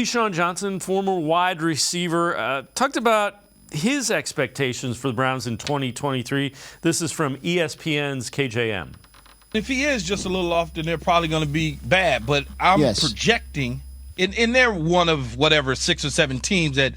Keyshawn Johnson, former wide receiver, talked about his expectations for the Browns in 2023. This is from ESPN's KJM. If he is just a little off, then they're probably going to be bad. But I'm projecting, and they're one of whatever 6 or 7 teams that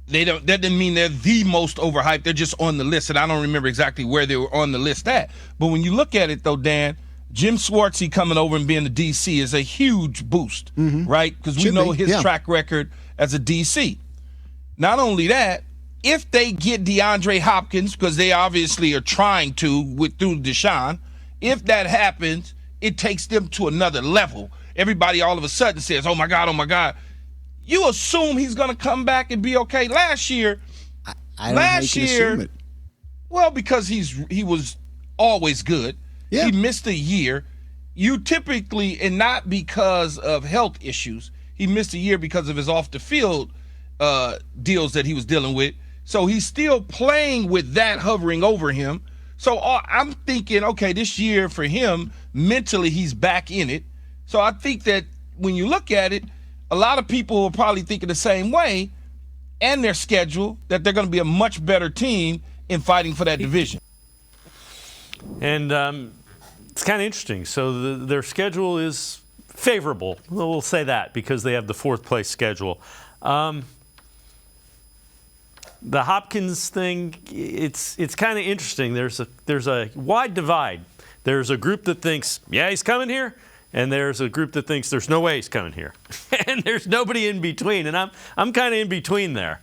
that doesn't mean they're the most overhyped. They're just on the list, and I don't remember exactly where they were on the list at. But when you look at it, though, Dan, Jim Schwartzy coming over and being the DC is a huge boost, right? Because we know his track record as a DC. Not only that, if they get DeAndre Hopkins, because they obviously are trying to through Deshaun, if that happens, it takes them to another level. Everybody all of a sudden says, oh, my God, oh, my God. You assume he's going to come back and be okay. Last year, well, because he was always good. Yeah. He missed a year. You typically, and not because of health issues, he missed a year because of his off-the-field deals that he was dealing with. So he's still playing with that hovering over him. So I'm thinking, okay, this year for him, mentally he's back in it. So I think that when you look at it, a lot of people will probably think the same way, and their schedule, that they're going to be a much better team in fighting for that division. And it's kind of interesting. So their schedule is favorable. We'll say that because they have the 4th place schedule. The Hopkins thing, it's kind of interesting. There's a wide divide. There's a group that thinks, yeah, he's coming here, and there's a group that thinks there's no way he's coming here, and there's nobody in between. And I'm kind of in between there.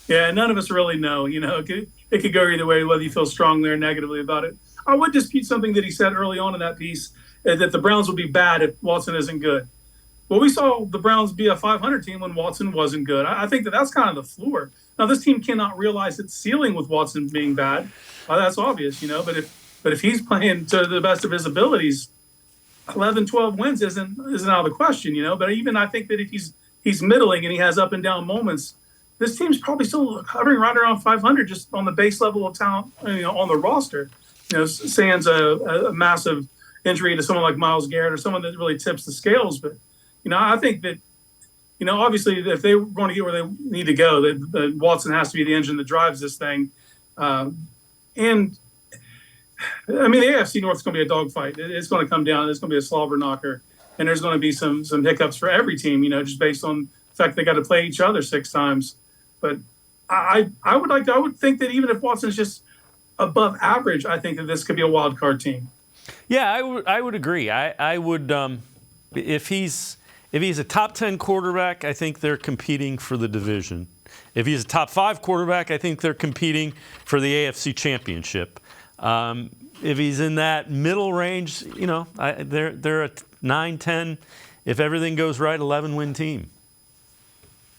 Yeah, none of us really know. You know, it could go either way, whether you feel strongly or negatively about it. I would dispute something that he said early on in that piece, that the Browns would be bad if Watson isn't good. Well, we saw the Browns be a 500 team when Watson wasn't good. I think that's kind of the floor. Now, this team cannot realize its ceiling with Watson being bad. That's obvious, you know. But if he's playing to the best of his abilities, 11, 12 wins isn't out of the question, you know. But even I think that if he's middling and he has up and down moments, this team's probably still hovering right around 500 just on the base level of talent, you know, on the roster. You know, sans a massive injury to someone like Myles Garrett or someone that really tips the scales. But, you know, I think that, you know, obviously if they want to get where they need to go, that Watson has to be the engine that drives this thing. And, I mean, the AFC North is going to be a dogfight. It's going to come down. It's going to be a slobber knocker. And there's going to be some hiccups for every team, you know, just based on the fact they got to play each other 6 times. But I would think that even if Watson's just above average, I think that this could be a wild card team. Yeah, I would agree. I would if he's a top 10 quarterback, I think they're competing for the division. If he's a top 5 quarterback, I think they're competing for the AFC Championship. If he's in that middle range, you know, they're a 9-10. If everything goes right, 11-win team.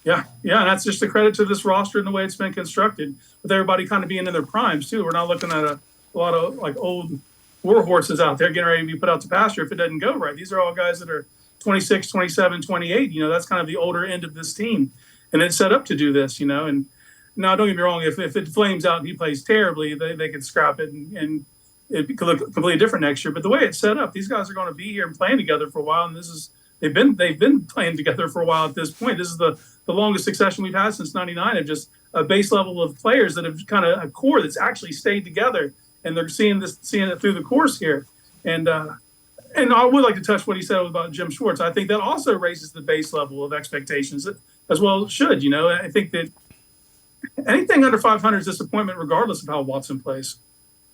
Yeah, and that's just a credit to this roster and the way it's been constructed, with everybody kind of being in their primes, too. We're not looking at a lot of, like, old war horses out there getting ready to be put out to pasture if it doesn't go right. These are all guys that are 26, 27, 28. You know, that's kind of the older end of this team. And it's set up to do this, you know. And now, don't get me wrong, if it flames out and he plays terribly, they could scrap it and it could look completely different next year. But the way it's set up, these guys are going to be here and playing together for a while, and they've been playing together for a while at this point. This is the longest succession we've had since '99 of just a base level of players that have kind of a core that's actually stayed together, and they're seeing it through the course here. And I would like to touch what he said about Jim Schwartz. I think that also raises the base level of expectations as well as it should. You know, I think that anything under 500 is disappointment, regardless of how Watson plays.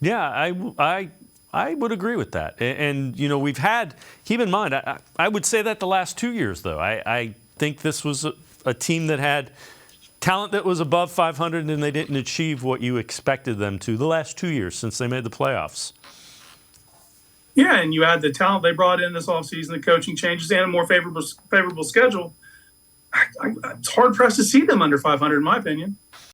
Yeah, I would agree with that. And you know, we've had, keep in mind, I would say that the last 2 years, though. I think this was a team that had talent that was above 500, and they didn't achieve what you expected them to the last 2 years since they made the playoffs. Yeah, and you add the talent they brought in this offseason, the coaching changes, and a more favorable schedule. It's hard-pressed to see them under 500, in my opinion.